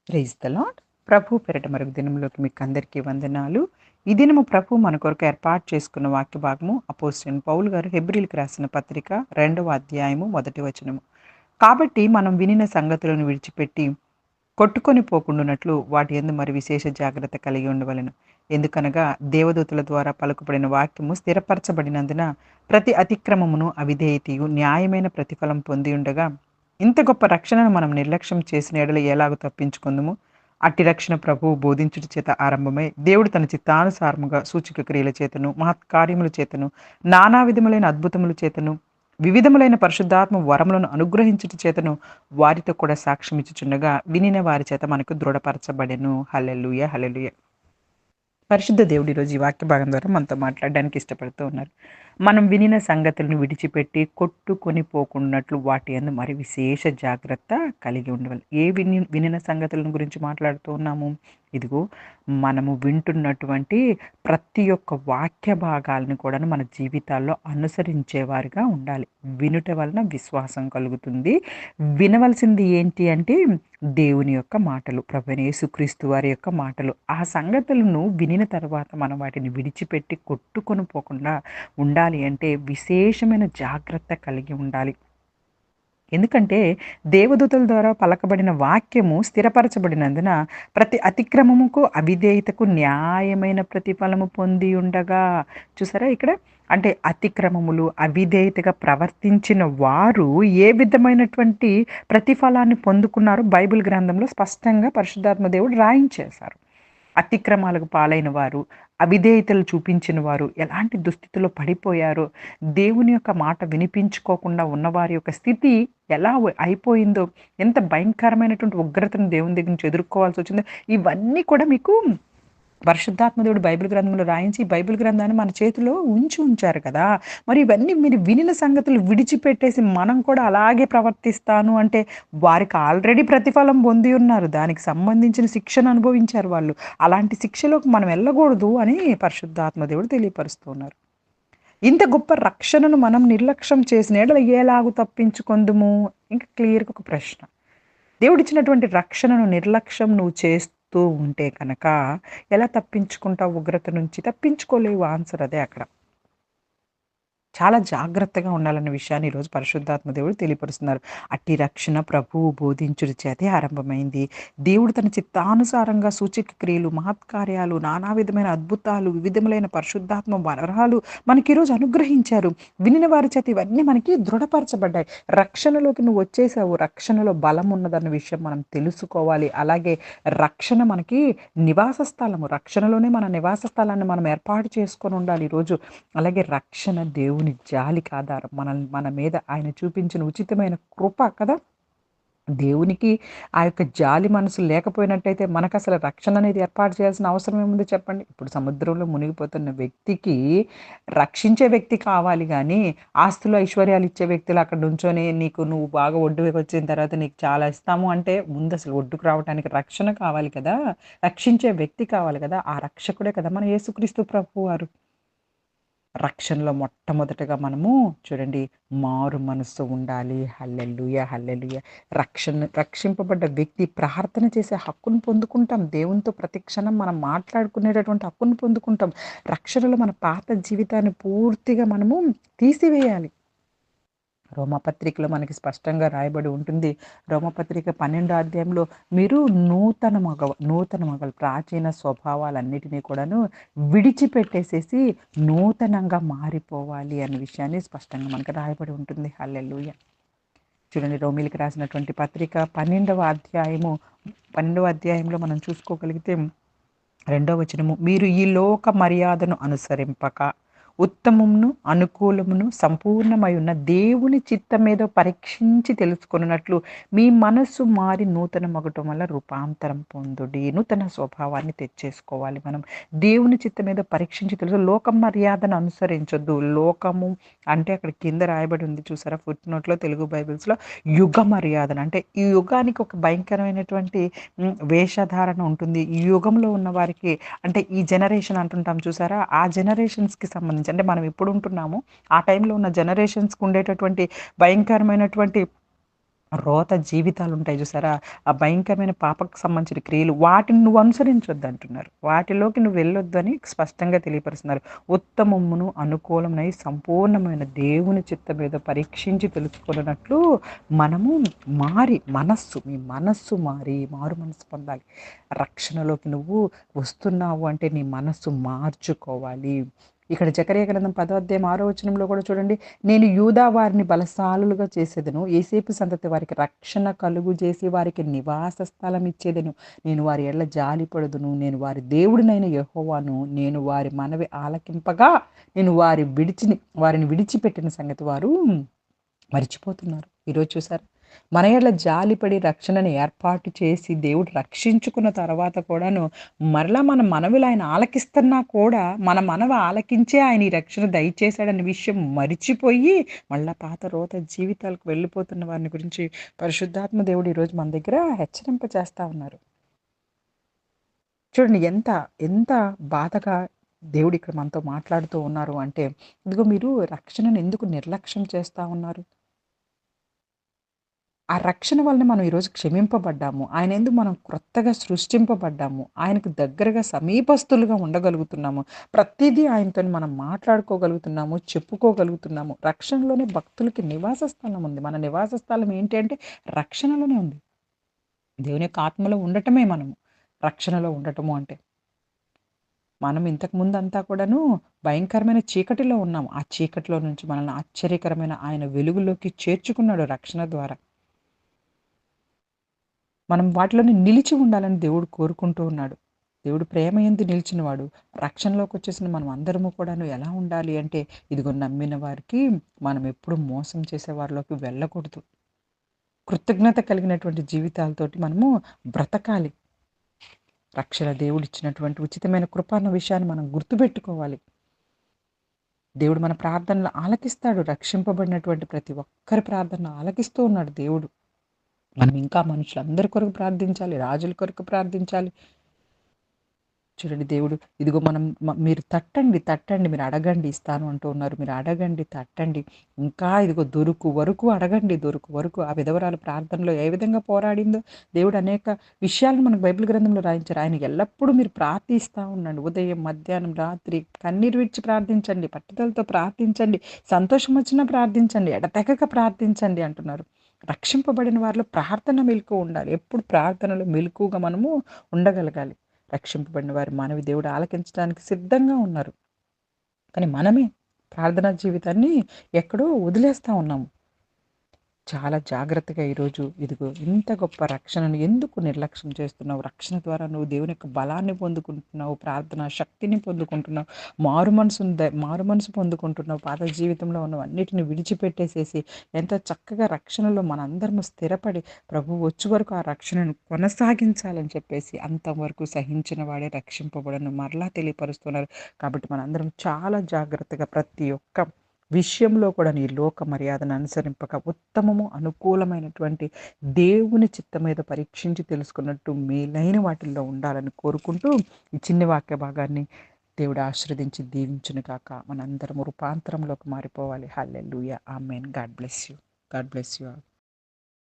Praise the lord. ప్రభు పెరట మరొక దినంలోకి మీకు అందరికీ వందనాలు. ఈ దినము ప్రభు మన కొరకు ఏర్పాటు చేసుకున్న వాక్య భాగము అపోస్తలుడైన పౌలు గారు హెబ్రీయులకు రాసిన పత్రిక 2వ అధ్యాయము 1వ వచనము. కాబట్టి మనం వినిన సంగతులను విడిచిపెట్టి కొట్టుకొని పోకుండునట్లు వాటి యందు మరి విశేష జాగ్రత్త కలిగి ఉండవలెను. ఎందుకనగా దేవదూతల ద్వారా పలుకుబడిన వాక్యము స్థిరపరచబడినందున ప్రతి అతిక్రమమును అవిధేయతయు న్యాయమైన ప్రతిఫలం పొంది ఉండగా ఇంత గొప్ప రక్షణను మనం నిర్లక్ష్యం చేసిన ఎడల ఎలాగో తప్పించుకుందుము. అట్టి రక్షణ ప్రభువు బోధించుట చేత ఆరంభమై దేవుడు తన చిత్తానుసారముగా సూచక క్రియల చేతను మహత్కార్యముల చేతను నానా విధములైన అద్భుతముల చేతను వివిధములైన పరిశుద్ధాత్మ వరములను అనుగ్రహించుట చేతను వారితో కూడా సాక్ష్యమిచ్చుచుండగా వినిన వారి చేత మనకు దృఢపరచబడెను. హల్లెలూయా, హల్లెలూయా. పరిశుద్ధ దేవుడు ఈరోజు ఈ వాక్య భాగం ద్వారా మనతో మాట్లాడడానికి ఇష్టపడుతూ ఉన్నారు. మనం వినిన సంగతులను విడిచిపెట్టి కొట్టుకొని పోకున్నట్లు వాటి యందు మరి విశేష జాగ్రత్త కలిగి ఉండవాలి. వినిన సంగతులను గురించి మాట్లాడుతూ ఉన్నాము? ఇదిగో, మనము వింటున్నటువంటి ప్రతి ఒక్క వాక్య భాగాలను కూడాను మన జీవితాల్లో అనుసరించేవారిగా ఉండాలి. వినుట వలన విశ్వాసం కలుగుతుంది. వినవలసింది ఏంటి అంటే దేవుని యొక్క మాటలు, ప్రభువైన యేసుక్రీస్తు వారి యొక్క మాటలు. ఆ సంగతులను వినిన తర్వాత మనం వాటిని విడిచిపెట్టి కొట్టుకొని పోకుండా ఉండాలి అంటే విశేషమైన జాగ్రత్త కలిగి ఉండాలి. ఎందుకంటే దేవదూతల ద్వారా పలకబడిన వాక్యము స్థిరపరచబడినందున ప్రతి అతిక్రమముకు అవిధేయతకు న్యాయమైన ప్రతిఫలము పొంది ఉండగా, చూసారా ఇక్కడ, అంటే అతిక్రమములు అవిధేయతగా ప్రవర్తించిన వారు ఏ విధమైనటువంటి ప్రతిఫలాన్ని పొందుకున్నారో బైబిల్ గ్రంథంలో స్పష్టంగా పరిశుద్ధాత్మ దేవుడు రాయించేశారు. అతిక్రమాలకు పాలైన వారు, అవిధేయతలు చూపించిన వారు ఎలాంటి దుస్థితిలో పడిపోయారో, దేవుని యొక్క మాట వినిపించుకోకుండా ఉన్నవారి యొక్క స్థితి ఎలా అయిపోయిందో, ఎంత భయంకరమైనటువంటి ఉగ్రతను దేవుని దగ్గర నుంచి ఎదుర్కోవాల్సి వచ్చిందో, ఇవన్నీ కూడా మీకు పరిశుద్ధాత్మ దేవుడు బైబిల్ గ్రంథంలో రాయించి ఈ బైబిల్ గ్రంథాన్ని మన చేతిలో ఉంచారు కదా! మరి ఇవన్నీ మీరు వినిన సంగతులు విడిచిపెట్టేసి మనం కూడా అలాగే ప్రవర్తిస్తాను అంటే వారికి ఆల్రెడీ ప్రతిఫలం పొంది ఉన్నారు. దానికి సంబంధించిన శిక్షను అనుభవించారు వాళ్ళు. అలాంటి శిక్షలోకి మనం వెళ్ళకూడదు అని పరిశుద్ధాత్మ దేవుడు తెలియపరుస్తూ ఉన్నారు. ఇంత గొప్ప రక్షణను మనం నిర్లక్ష్యం చేసిన యెడల ఎలాగు తప్పించుకొందుము? ఇంకా క్లియర్‌గా ఒక ప్రశ్న. దేవుడిచ్చినటువంటి రక్షణను నిర్లక్ష్యం నువ్వు చేస్తూ ఉంటే కనుక ఎలా తప్పించుకుంటావు ఉగ్రత నుంచి? తప్పించుకోలేవు. ఆన్సర్ అదే అక్కడ. చాలా జాగ్రత్తగా ఉండాలన్న విషయాన్ని ఈరోజు పరిశుద్ధాత్మ దేవుడు తెలియపరుస్తున్నారు. అట్టి రక్షణ ప్రభువు బోధించుట చేతే ఆరంభమైంది. దేవుడు తన చిత్తానుసారంగా సూచక క్రియలు, మహత్కార్యాలు, నానా విధమైన అద్భుతాలు, వివిధములైన పరిశుద్ధాత్మ వరాలు మనకి ఈరోజు అనుగ్రహించారు. వినిన వారి చేత ఇవన్నీ మనకి దృఢపరచబడ్డాయి. రక్షణలోకి నువ్వు వచ్చేసావు. రక్షణలో బలం ఉన్నదన్న విషయం మనం తెలుసుకోవాలి. అలాగే రక్షణ మనకి నివాస స్థలము. రక్షణలోనే మన నివాస స్థలాన్ని మనం ఏర్పాటు చేసుకొని ఉండాలి ఈరోజు. అలాగే రక్షణ దేవుని జాలికి ఆధారం. మన మీద ఆయన చూపించిన ఉచితమైన కృప కదా! దేవునికి ఆ యొక్క జాలి మనసు లేకపోయినట్టయితే మనకసలు రక్షణ అనేది ఏర్పాటు చేయాల్సిన అవసరం ఏముంది చెప్పండి? ఇప్పుడు సముద్రంలో మునిగిపోతున్న వ్యక్తికి రక్షించే వ్యక్తి కావాలి గానీ, ఆస్తులు, ఐశ్వర్యాలు ఇచ్చే వ్యక్తులు అక్కడ నుంచొని నువ్వు బాగా ఒడ్డుకి వచ్చిన తర్వాత నీకు చాలా ఇస్తాము అంటే ముందసలు ఒడ్డుకు రావటానికి రక్షణ కావాలి కదా! రక్షించే వ్యక్తి కావాలి కదా! ఆ రక్షకుడే కదా మన యేసుక్రీస్తు ప్రభువారు. రక్షణలో మొట్టమొదటగా మనము చూడండి, మారు మనస్సు ఉండాలి. హల్లెలూయా, హల్లెలూయా. రక్షింపబడ్డ వ్యక్తి ప్రార్థన చేసే హక్కును పొందుకుంటాం. దేవునితో ప్రతి క్షణం మనం మాట్లాడుకునేటటువంటి హక్కును పొందుకుంటాం. రక్షణలో మన పాత జీవితాన్ని పూర్తిగా మనము తీసివేయాలి. రోమపత్రికలో మనకి స్పష్టంగా రాయబడి ఉంటుంది. రోమపత్రిక 12వ అధ్యాయంలో మీరు నూతన ప్రాచీన స్వభావాలన్నిటినీ కూడాను విడిచిపెట్టేసేసి నూతనంగా మారిపోవాలి అన్న విషయాన్ని స్పష్టంగా మనకు రాయబడి ఉంటుంది. హల్లెలూయా. చూడండి, రోమీయులకు రాసినటువంటి పత్రిక 12వ అధ్యాయంలో మనం చూసుకోగలిగితే 2వ వచనము, మీరు ఈ లోక మర్యాదను అనుసరింపక ఉత్తమమును అనుకూలమును సంపూర్ణమై ఉన్న దేవుని చిత్తమేదో పరీక్షించి తెలుసుకొనున్నట్లు మీ మనస్సు మారి నూతన మగటం వల్ల రూపాంతరం పొందుడి. నూతన స్వభావాన్ని తెచ్చేసుకోవాలి మనం. దేవుని చిత్తమేదో పరీక్షించి తెలుసు. లోక మర్యాదను అనుసరించొద్దు. లోకము అంటే అక్కడ కింద రాయబడి ఉంది చూసారా, ఫుట్ నోట్లో తెలుగు బైబిల్స్లో, యుగ మర్యాదను అంటే ఈ యుగానికి ఒక భయంకరమైనటువంటి వేషధారణ ఉంటుంది. ఈ యుగంలో ఉన్న వారికి అంటే ఈ జనరేషన్ అంటుంటాం చూసారా, ఆ జనరేషన్స్‌కి సంబంధించి అంటే మనం ఎప్పుడు ఉంటున్నామో ఆ టైంలో ఉన్న జనరేషన్స్‌కి ఉండేటటువంటి భయంకరమైనటువంటి రోత జీవితాలుంటాయి చూసారా? ఆ భయంకరమైన పాపకు సంబంధించిన క్రియలు వాటిని నువ్వు అనుసరించొద్దంటున్నారు. వాటిలోకి నువ్వు వెళ్ళొద్దని స్పష్టంగా తెలియపరుస్తున్నారు. ఉత్తమమును, అనుకూలమునై సంపూర్ణమైన దేవుని చిత్తమేదో పరీక్షించి తెలుసుకొనున్నట్లు మనము మీ మనస్సు మారి మారు మనస్సు పొందాలి. రక్షణలోకి నువ్వు వస్తున్నావు అంటే నీ మనస్సు మార్చుకోవాలి. ఇక్కడ జెకర్యా గ్రంథం 10వ అధ్యాయం 6వ వచనంలో కూడా చూడండి. నేను యూదా వారిని బలశాలులుగా చేసేదను. యోసేపు సంతతి వారికి రక్షణ కలుగజేసి వారికి నివాస స్థలం ఇచ్చేదను. నేను వారి ఎడల జాలిపడుదును. నేను వారి దేవుడినైన యెహోవాను. నేను వారి మనవి ఆలకింపగా నేను వారిని విడిచిపెట్టిన సంగతి వారు మరిచిపోతున్నారు. ఈరోజు చూసారా? మన ఎడల జాలిపడి రక్షణను ఏర్పాటు చేసి దేవుడు రక్షించుకున్న తర్వాత కూడాను మరలా మన మనవిలో ఆయన ఆలకిస్తున్నా కూడా మన మనవి ఆలకించే ఆయన ఈ రక్షణ దయచేశాడన్న విషయం మరిచిపోయి మళ్ళా పాత రోత జీవితాలకు వెళ్ళిపోతున్న వారిని గురించి పరిశుద్ధాత్మ దేవుడు ఈరోజు మన దగ్గర హెచ్చరింప చేస్తా ఉన్నారు. చూడండి ఎంత బాధగా దేవుడు ఇక్కడ మనతో మాట్లాడుతూ ఉన్నారు అంటే, ఇదిగో మీరు రక్షణను ఎందుకు నిర్లక్ష్యం చేస్తా ఉన్నారు? ఆ రక్షణ వలన మనం ఈరోజు క్షమింపబడ్డాము. ఆయనందు మనం క్రొత్తగా సృష్టింపబడ్డాము. ఆయనకు దగ్గరగా సమీపస్తులుగా ఉండగలుగుతున్నాము. ప్రతీదీ ఆయనతోని మనం మాట్లాడుకోగలుగుతున్నాము, చెప్పుకోగలుగుతున్నాము. రక్షణలోనే భక్తులకి నివాస స్థలం ఉంది. మన నివాస స్థలం ఏంటి అంటే రక్షణలోనే ఉంది. దేవుని యొక్క ఆత్మలో ఉండటమే మనము. రక్షణలో ఉండటము అంటే. మనం ఇంతకు ముందంతా కూడాను భయంకరమైన చీకటిలో ఉన్నాం. ఆ చీకటిలో నుంచి మనల్ని ఆశ్చర్యకరమైన ఆయన వెలుగులోకి చేర్చుకున్నాడు రక్షణ ద్వారా. మనం వాటిలోనే నిలిచి ఉండాలని దేవుడు కోరుకుంటూ ఉన్నాడు. దేవుడు ప్రేమ యందు నిలిచినవాడు. రక్షణలోకొచ్చేసిన మనం అందరము కూడాను ఎలా ఉండాలి అంటే, ఇదిగో నమ్మిన వారికి మనం ఎప్పుడు మోసం చేసే వారిలోకి వెళ్ళకూడదు. కృతజ్ఞత కలిగినటువంటి జీవితాలతోటి మనము బ్రతకాలి. రక్షణ దేవుడిచ్చినటువంటి ఉచితమైన కృప అన్న విషయాన్ని మనం గుర్తుపెట్టుకోవాలి. దేవుడు మన ప్రార్థనలు ఆలకిస్తాడు. రక్షింపబడినటువంటి ప్రతి ఒక్కరి ప్రార్థనలు ఆలకిస్తూ ఉన్నాడు దేవుడు. మనం ఇంకా మనుషులందరి కొరకు ప్రార్థించాలి. రాజుల కొరకు ప్రార్థించాలి. చూడండి దేవుడు ఇదిగో మీరు తట్టండి, మీరు అడగండి ఇస్తాను అంటూ ఉన్నారు. మీరు అడగండి, తట్టండి. ఇంకా ఇదిగో దొరుకు వరకు అడగండి, దొరుకు వరకు. ఆ విధవరాలు ప్రార్థనలో ఏ విధంగా పోరాడిందో దేవుడు అనేక విషయాలను మనకు బైబిల్ గ్రంథంలో రాయించారు. ఆయన ఎల్లప్పుడూ మీరు ప్రార్థిస్తా ఉండండి. ఉదయం, మధ్యాహ్నం, రాత్రి కన్నీరు విడిచి ప్రార్థించండి, పట్టుదలతో ప్రార్థించండి, సంతోషం వచ్చినా ప్రార్థించండి, ఎడతెగక ప్రార్థించండి అంటున్నారు. రక్షింపబడిన వారిలో ప్రార్థన మెలకువ ఉండాలి. ఎప్పుడు ప్రార్థనలో మెలకువగా మనము ఉండగలగాలి. రక్షింపబడిన వారి మనవి దేవుడు ఆలకించడానికి సిద్ధంగా ఉన్నారు. కానీ మనమే ప్రార్థనా జీవితాన్ని ఎక్కడో వదిలేస్తా ఉన్నాము. చాలా జాగ్రత్తగా ఈరోజు ఇదిగో ఇంత గొప్ప రక్షణను ఎందుకు నిర్లక్ష్యం చేస్తున్నావు? రక్షణ ద్వారా నువ్వు దేవుని యొక్క బలాన్ని పొందుకుంటున్నావు, ప్రార్థనా శక్తిని పొందుకుంటున్నావు, మారు మనసు పొందుకుంటున్నావు. పాత జీవితంలో ఉన్నవన్నిటిని విడిచిపెట్టేసేసి ఎంతో చక్కగా రక్షణలో మనందరము స్థిరపడి ప్రభువు వచ్చే వరకు ఆ రక్షణను కొనసాగించాలని చెప్పేసి అంతవరకు సహించిన వాడే రక్షింపబడను మరలా తెలియపరుస్తున్నారు. కాబట్టి మనందరం చాలా జాగ్రత్తగా ప్రతి ఒక్క విషయంలో కూడా నీ లోక మర్యాదను అనుసరింపక ఉత్తమము అనుకూలమైనటువంటి దేవుని చిత్తం మీద పరీక్షించి తెలుసుకున్నట్టు మేలైన వాటిల్లో ఉండాలని కోరుకుంటూ ఈ చిన్ని వాక్య భాగాన్ని దేవుడు ఆశీర్వదించి దీవించును కాక మనందరం రూపాంతరంలోకి మారిపోవాలి. హల్లెలూయా ఆమేన్. God bless you. God bless you all.